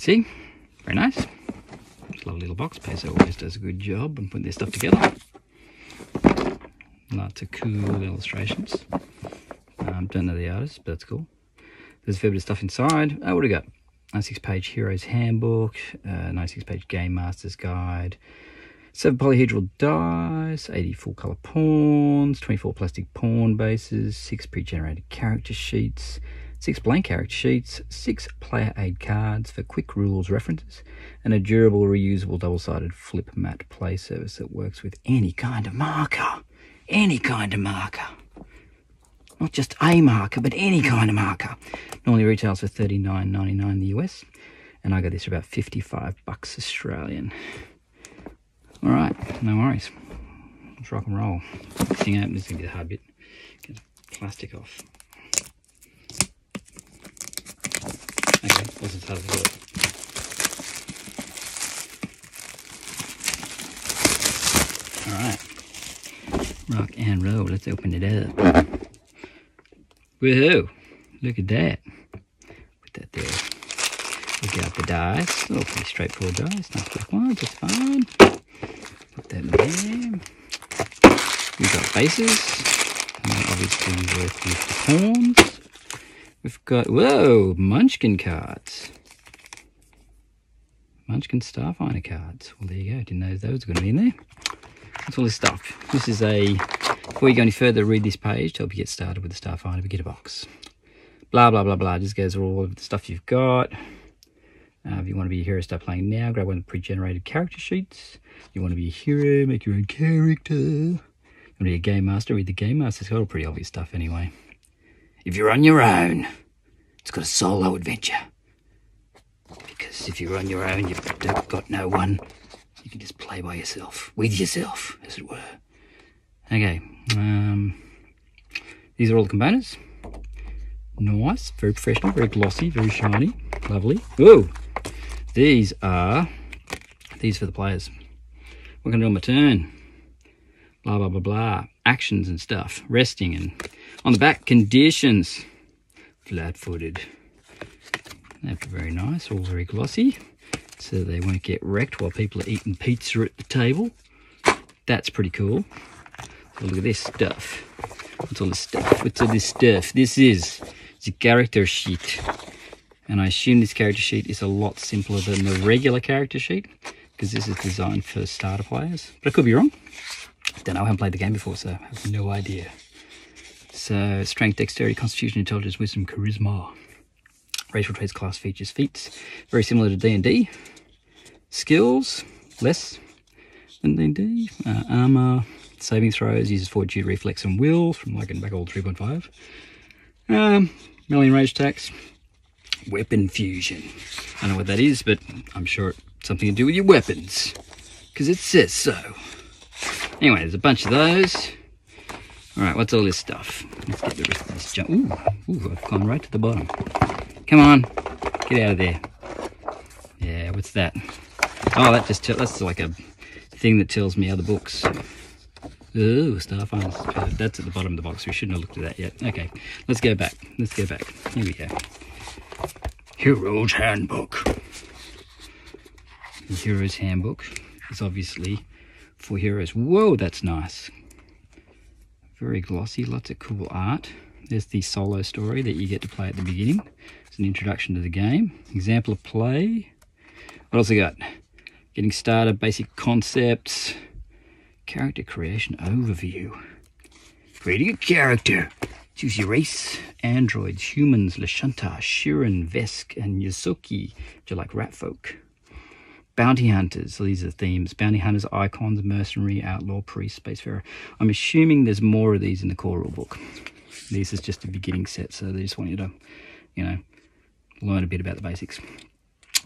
see, very nice. It's a lovely little box. Pacer always does a good job on putting their stuff together. Lots of cool illustrations. Don't know the artist, but that's cool. There's a fair bit of stuff inside. Oh, what do we got? 96-page Hero's Handbook, 96-page Game Master's Guide, 7 polyhedral dice, 80 full-colour pawns, 24 plastic pawn bases, 6 pre-generated character sheets, 6 blank character sheets, 6 player aid cards for quick rules references, and a durable, reusable, double-sided flip mat play service that works with any kind of marker. Any kind of marker. Not just a marker, but any kind of marker. Normally retails for $39.99 in the US, and I got this for about $55 Australian. All right, no worries. Let's rock and roll. Mixing out, this is gonna be the hard bit. Get the plastic off. Okay, wasn't as hard as I thought. All right, rock and roll. Let's open it up. Woohoo! Look at that. Put that there. Look out the dice. Oh, pretty straightforward dice. Nice quick ones. That's fine. Put that in there. We've got bases. And then obviously work with the pawns. We've got, whoa, Munchkin cards. Munchkin Starfinder cards. Well, there you go. Didn't know those were going to be in there. That's all this stuff. This is a, before you go any further, read this page to help you get started with the Starfinder beginner box. Blah, blah, blah, blah. Just goes through all of the stuff you've got. If you want to be a hero, start playing now. Grab one of the pre-generated character sheets. You want to be a hero, make your own character. You want to be a game master, read the game master. It's got all pretty obvious stuff anyway. If you're on your own, it's got a solo adventure. Because if you're on your own, you've got no one. You can just play by yourself, with yourself, as it were. Okay, these are all the components. Nice, very professional, very glossy, very shiny, lovely. Whoa, these are for the players. What can I do on my turn? Blah, blah, blah, blah. Actions and stuff, resting, and on the back, conditions. Flat-footed. They're very nice, all very glossy, so they won't get wrecked while people are eating pizza at the table. That's pretty cool. So look at this stuff. What's all this stuff? What's all this stuff? This is the character sheet. And I assume this character sheet is a lot simpler than the regular character sheet, because this is designed for starter players. But I could be wrong. Don't know, I haven't played the game before, so I have no idea. So, strength, dexterity, constitution, intelligence, wisdom, charisma. Racial traits, class features, feats. Very similar to D&D. Skills, less than D&D. Armor, saving throws, uses fortitude, reflex, and will, from like in back old 3.5. Melee and rage attacks. Weapon fusion. I don't know what that is, but I'm sure it's something to do with your weapons, because it says so. Anyway, there's a bunch of those. All right, what's all this stuff? Let's get the rest of this junk. Ooh, I've gone right to the bottom. Come on, get out of there. Yeah, what's that? Oh, that's like a thing that tells me other books. Ooh, Starfinder. That's at the bottom of the box. We shouldn't have looked at that yet. Okay, let's go back. Here we go. Hero's Handbook. The Hero's Handbook is obviously for heroes. Whoa, that's nice. Very glossy, lots of cool art. There's the solo story that you get to play at the beginning. It's an introduction to the game. Example of play. What else we got? Getting started, basic concepts. Character creation overview. Creating a character. Choose your race. Androids, humans, Lashunta, Shirin, Vesk, and Yosoki, which are like rat folk. Bounty hunters, so these are the themes. Bounty hunters, icons, mercenary, outlaw, priest, spacefarer. I'm assuming there's more of these in the core rulebook. This is just a beginning set, so they just want you to, you know, learn a bit about the basics.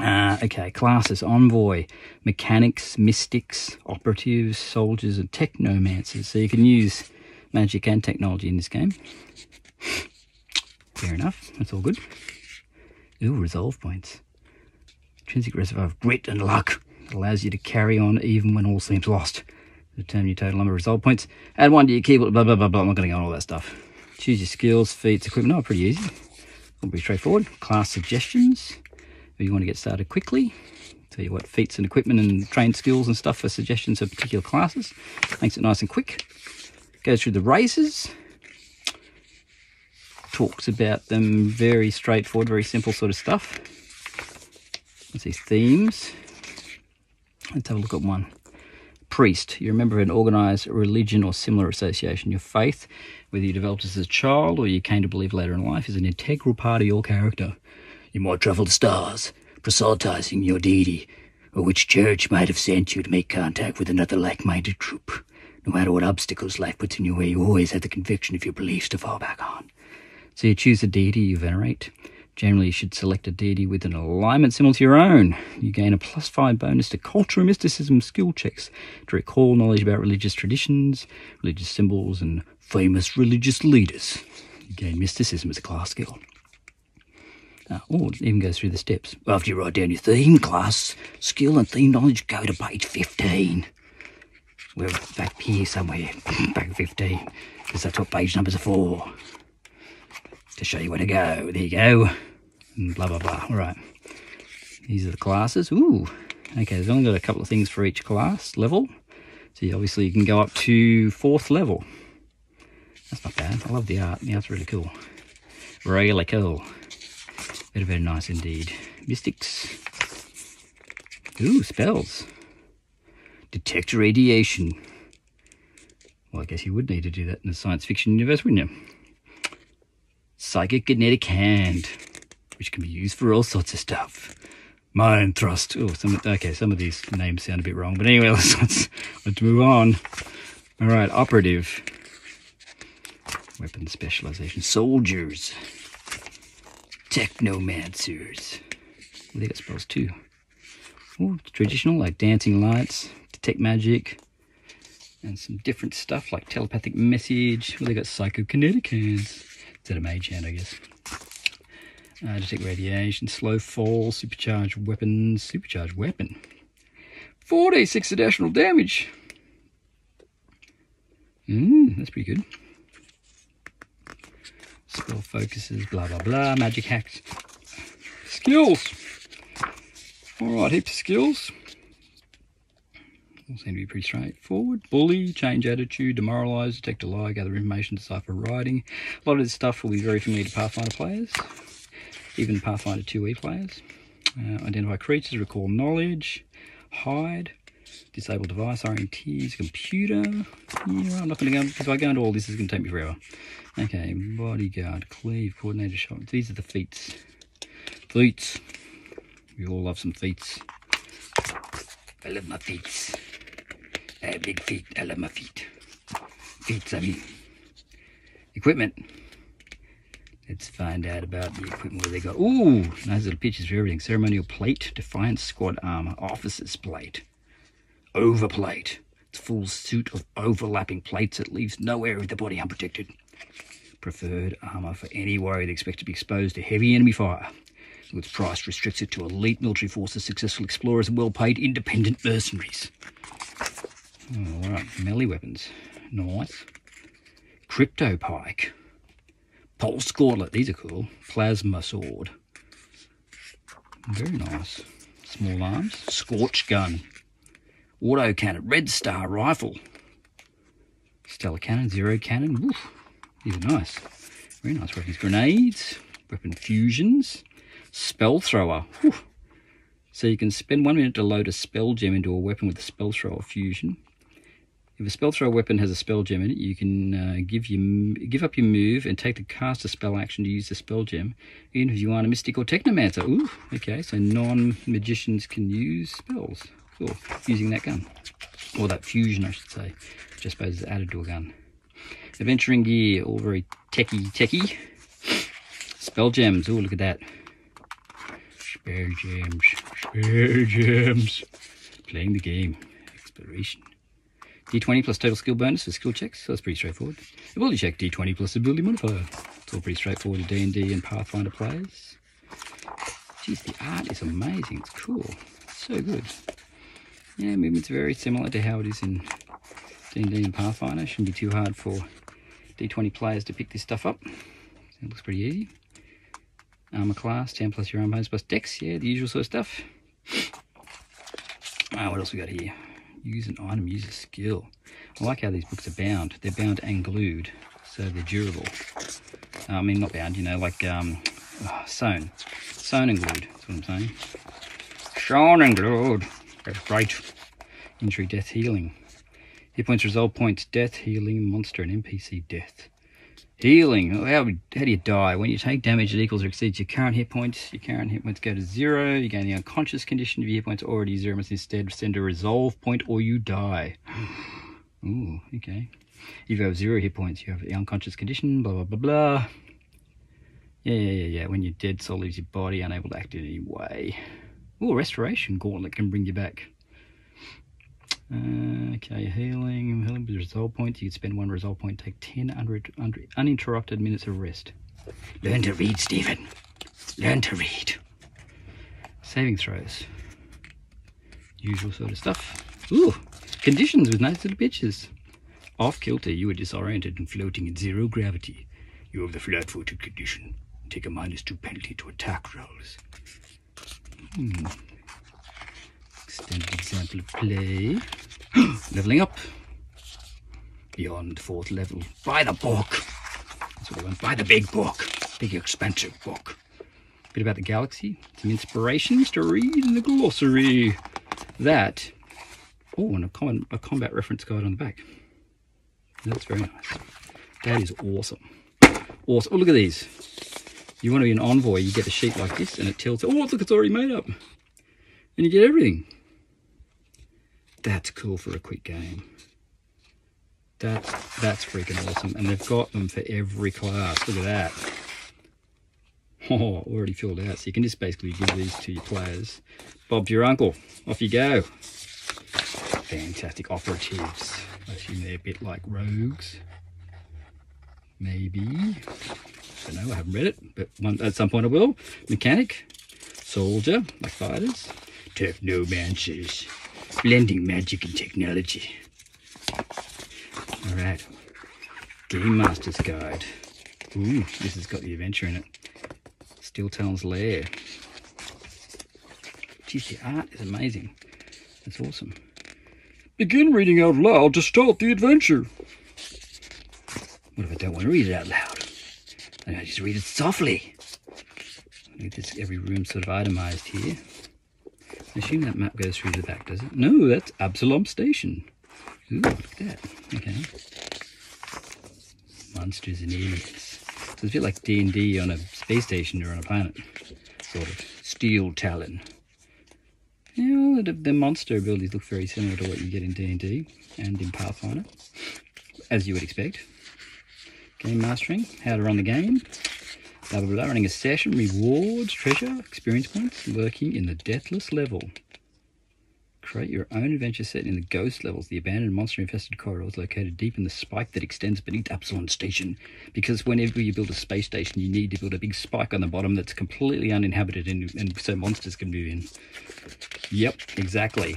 Okay, classes, envoy, mechanics, mystics, operatives, soldiers, and technomancers. So you can use magic and technology in this game. Fair enough, that's all good. Ooh, resolve points. Intrinsic reservoir of grit and luck. It allows you to carry on even when all seems lost. Determine your total number of resolve points. Add one to your keyboard, blah, blah, blah, blah. I'm not going to go on all that stuff. Choose your skills, feats, equipment. Oh, pretty easy. All pretty straightforward. Class suggestions. If you want to get started quickly, tell you what feats and equipment and trained skills and stuff for suggestions of particular classes. Makes it nice and quick. Goes through the races. Talks about them, very straightforward, very simple sort of stuff. Let's see, themes. Let's have a look at one. Priest. You're a member of an organised religion or similar association. Your faith, whether you developed as a child or you came to believe later in life, is an integral part of your character. You might travel the stars, proselytising your deity, or which church might have sent you to make contact with another like-minded group. No matter what obstacles life puts in your way, you always have the conviction of your beliefs to fall back on. So you choose a deity you venerate. Generally, you should select a deity with an alignment similar to your own. You gain a +5 bonus to culture and mysticism skill checks to recall knowledge about religious traditions, religious symbols, and famous religious leaders. You gain mysticism as a class skill. It even goes through the steps. After you write down your theme, class, skill, and theme knowledge, go to page 15. We're back here somewhere, back 15, because that's what page numbers are for. To show you where to go. There you go. And blah, blah, blah. All right. These are the classes. Ooh. Okay, there's only got a couple of things for each class level. So obviously you can go up to 4th level. That's not bad. I love the art. The art's really cool. Really cool. Very, very nice indeed. Mystics. Ooh, spells. Detect radiation. Well, I guess you would need to do that in a science fiction universe, wouldn't you? Psychic kinetic hand, which can be used for all sorts of stuff. Mind thrust. Oh, some of these names sound a bit wrong, but anyway, let's move on. All right, operative. Weapon specialization. Soldiers. Technomancers. Well, they got spells too. Oh, traditional, like dancing lights, detect magic, and some different stuff like telepathic message. Well, they got psychokinetic hands. Is that a mage hand, I guess? Detect radiation, slow fall, supercharged weapons, supercharged weapon. 4d6 additional damage. That's pretty good. Spell focuses, blah, blah, blah. Magic hacks. Skills. Alright, heaps of skills. All seem to be pretty straightforward. Bully, change attitude, demoralise, detect a lie, gather information, decipher writing. A lot of this stuff will be very familiar to Pathfinder players, even Pathfinder 2e players. Identify creatures, recall knowledge, hide, disable device, RNTs, computer. Yeah, I'm not going to go, because if I go into all this, it's going to take me forever. Okay, bodyguard, cleave, coordinated shot. These are the feats. Feats. We all love some feats. I love my feats. I have big feet. I love my feet. Feats, I mean. Equipment. Let's find out about the equipment where they got. Ooh, nice little pictures for everything. Ceremonial plate, Defiance squad armor, officer's plate, overplate. It's a full suit of overlapping plates that leaves no area of the body unprotected. Preferred armor for any warrior that expects to be exposed to heavy enemy fire. With price restricted to elite military forces, successful explorers, and well-paid independent mercenaries. All right, melee weapons. Nice. Crypto pike. Pulse gauntlet. These are cool. Plasma sword. Very nice. Small arms. Scorch gun. Auto cannon. Red star rifle. Stellar cannon. Zero cannon. Woof. These are nice. Very nice weapons. Grenades. Weapon fusions. Spell thrower. Whew. So you can spend 1 minute to load a spell gem into a weapon with a spell thrower fusion. If a spell thrower weapon has a spell gem in it, you can give up your move and take the caster spell action to use the spell gem, even if you aren't a mystic or technomancer. Ooh, okay, so non-magicians can use spells. Cool, using that gun. Or that fusion, I should say, which I suppose is added to a gun. Adventuring gear, all very techy. Spell gems, ooh, look at that. Spell gems. Playing the game. Exploration. D20 plus total skill bonus for skill checks. So that's pretty straightforward. Ability check, D20 plus ability modifier. It's all pretty straightforward to D&D and Pathfinder players. Jeez, the art is amazing. It's cool. So good. Yeah, movement's very similar to how it is in D&D and Pathfinder. Shouldn't be too hard for D20 players to pick this stuff up. It looks pretty easy. Armor class, 10 plus your armor bonus plus dex. Yeah, the usual sort of stuff. What else we got here? Use an item, use a skill. I like how these books are bound. They're bound and glued, so they're durable. I mean, not bound, you know, like sewn. Sewn and glued, that's what I'm saying. Sewn and glued. That's right. Injury, death, healing. Hit points, resolve points, death, healing, monster, and NPC death. Healing. How do you die? When you take damage that equals or exceeds your current hit points go to 0. You gain the unconscious condition. If your hit points are already 0, must instead send a resolve point or you die. Ooh, okay. If you have 0 hit points, you have the unconscious condition, blah, blah, blah, blah. Yeah. When your dead soul leaves your body, unable to act in any way. Ooh, restoration gauntlet can bring you back. Okay, healing with resolve points. You can spend 1 resolve point, take 10 uninterrupted minutes of rest. Learn to read, Stephen. Learn to read. Saving throws. Usual sort of stuff. Ooh, conditions with nice little pictures. Off kilter, you are disoriented and floating in 0 gravity. You have the flat-footed condition. Take a -2 penalty to attack rolls. Extended example of play. Leveling up. Beyond 4th level. Buy the book. That's what I want. Buy the big book. Big expensive book. Bit about the galaxy. Some inspirations to read in the glossary. That. Oh, and a combat reference guide on the back. That's very nice. That is awesome. Awesome. Oh, look at these. You want to be an envoy, you get a sheet like this and it tells you, oh, look, it's already made up. And you get everything. That's cool for a quick game. That's freaking awesome. And they've got them for every class. Look at that. Oh, already filled out. So you can just basically give these to your players. Bob's your uncle. Off you go. Fantastic operatives. I assume they're a bit like rogues. Maybe. I don't know, I haven't read it, but at some point I will. Mechanic. Soldier, like fighters. Technomancers. Blending magic and technology. Alright. Game Master's Guide. Ooh, this has got the adventure in it. Steel Talon's Lair. Geez, the art is amazing. That's awesome. Begin reading out loud to start the adventure. What if I don't want to read it out loud? I just read it softly. This, every room sort of itemized here. I assume that map goes through the back, does it? No, that's Absalom Station. Ooh, look at that. Okay. Monsters and aliens. So it's a bit like D&D on a space station or on a planet. Sort of. Steel Talon. Yeah, the monster abilities look very similar to what you get in D&D and in Pathfinder, as you would expect. Game mastering, how to run the game, blah blah blah, running a session, rewards, treasure, experience points, lurking in the deathless level. Create your own adventure set in the ghost levels, the abandoned monster-infested corridors located deep in the spike that extends beneath Absalom Station. Because whenever you build a space station, you need to build a big spike on the bottom that's completely uninhabited and so monsters can move in. Yep, exactly.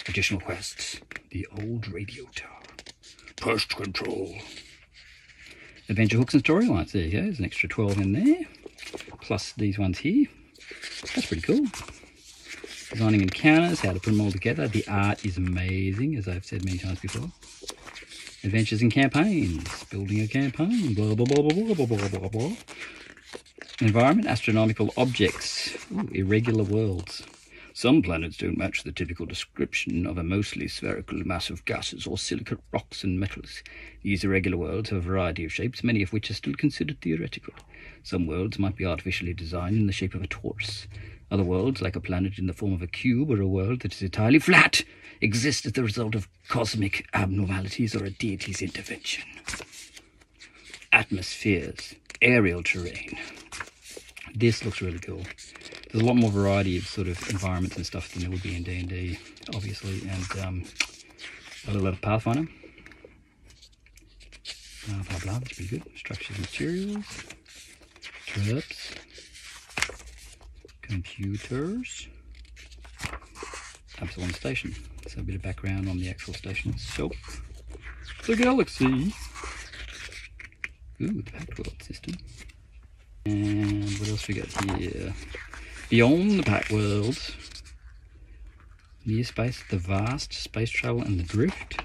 Additional quests. The old radio tower. Pest control. Adventure hooks and storylines. There you go. There's an extra 12 in there. Plus these ones here. That's pretty cool. Designing encounters, how to put them all together. The art is amazing, as I've said many times before. Adventures and campaigns. Building a campaign. Blah, blah, blah, blah, blah, blah, blah, blah. Environment, astronomical objects. Ooh, irregular worlds. Some planets don't match the typical description of a mostly spherical mass of gases or silicate rocks and metals. These irregular worlds have a variety of shapes, many of which are still considered theoretical. Some worlds might be artificially designed in the shape of a torus. Other worlds, like a planet in the form of a cube or a world that is entirely flat, exist as the result of cosmic abnormalities or a deity's intervention. Atmospheres, aerial terrain. This looks really cool. There's a lot more variety of sort of environments and stuff than there would be in D&D, obviously, and a lot of Pathfinder. Blah, blah, blah, that's pretty good. Structures, materials, traps, computers, Absalom Station. So a bit of background on the actual station itself. The galaxy. Ooh, the Pact World system. And what else we got here? Beyond the Pack Worlds. Near Space, the Vast, Space Travel and the Drift.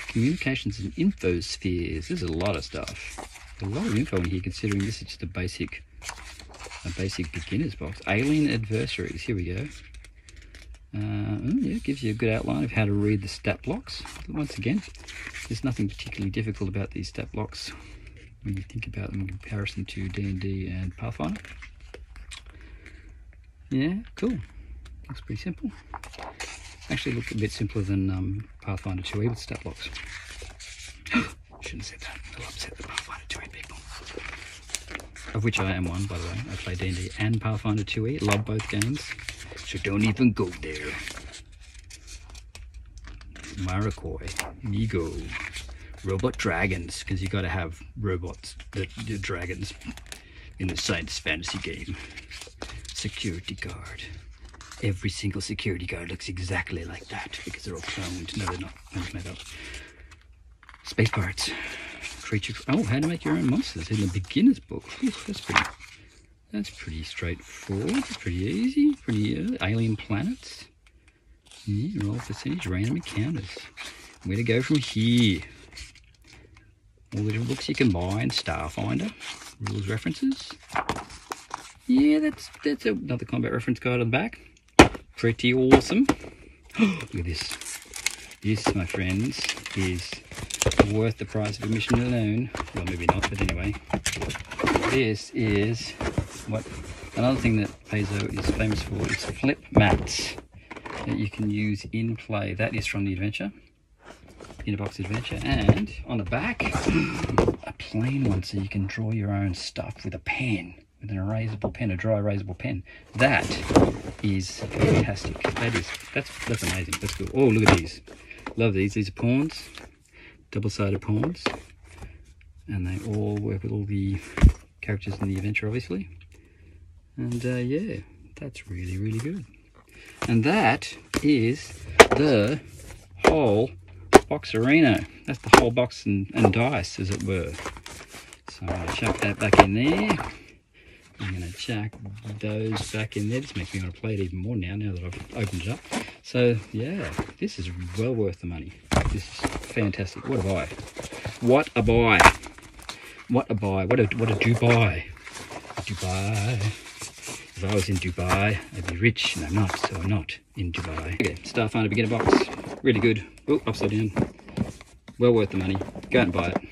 Communications and Infospheres. There's a lot of stuff. A lot of info in here, considering this is just a basic beginner's box. Alien Adversaries. Here we go. Yeah, it gives you a good outline of how to read the stat blocks. Once again, there's nothing particularly difficult about these stat blocks when you think about them in comparison to D&D and Pathfinder. Yeah, cool. Looks pretty simple. Actually, look a bit simpler than Pathfinder 2e with stat blocks. Shouldn't have said that. I'll upset the Pathfinder 2e people. Of which I am one, by the way. I play D&D and Pathfinder 2e. Love both games. So don't even go there. Marikoi, Migo, robot dragons, because you got to have robots, the dragons, in the science fantasy game. Security guard. Every single security guard looks exactly like that because they're all cloned. No, they're not. They're made up. Space pirates. Creature. Oh, how to make your own monsters in the beginner's book. Ooh, that's pretty straightforward. It's pretty easy. Pretty alien planets. Yeah, roll percentage, random encounters. Where to go from here? All the different books you can buy in Starfinder. Rules references. Yeah, that's another combat reference guide on the back. Pretty awesome. Look at this. This, my friends, is worth the price of admission alone. Well, maybe not, but anyway. This is what another thing that Paizo is famous for is flip mats that you can use in play. That is from the adventure, in a box adventure, and on the back, a plain one so you can draw your own stuff with a pen, with an erasable pen, a dry erasable pen. That is fantastic. That's amazing. That's cool. Oh, look at these. Love these. These are pawns, double-sided pawns, and they all work with all the characters in the adventure, obviously. And yeah, that's really, really good. And that is the whole boxerino. That's the whole box and dice, as it were. So I'm going to chuck that back in there. I'm going to chuck those back in there. This makes me want to play it even more now that I've opened it up. So yeah, this is well worth the money. This is fantastic. What a buy. What a buy. What a buy. What a Dubai. Dubai. If I was in Dubai, I'd be rich, and I'm not, so I'm not in Dubai. Okay, Starfinder beginner box. Really good. Oh, upside down. Well worth the money. Go out and buy it.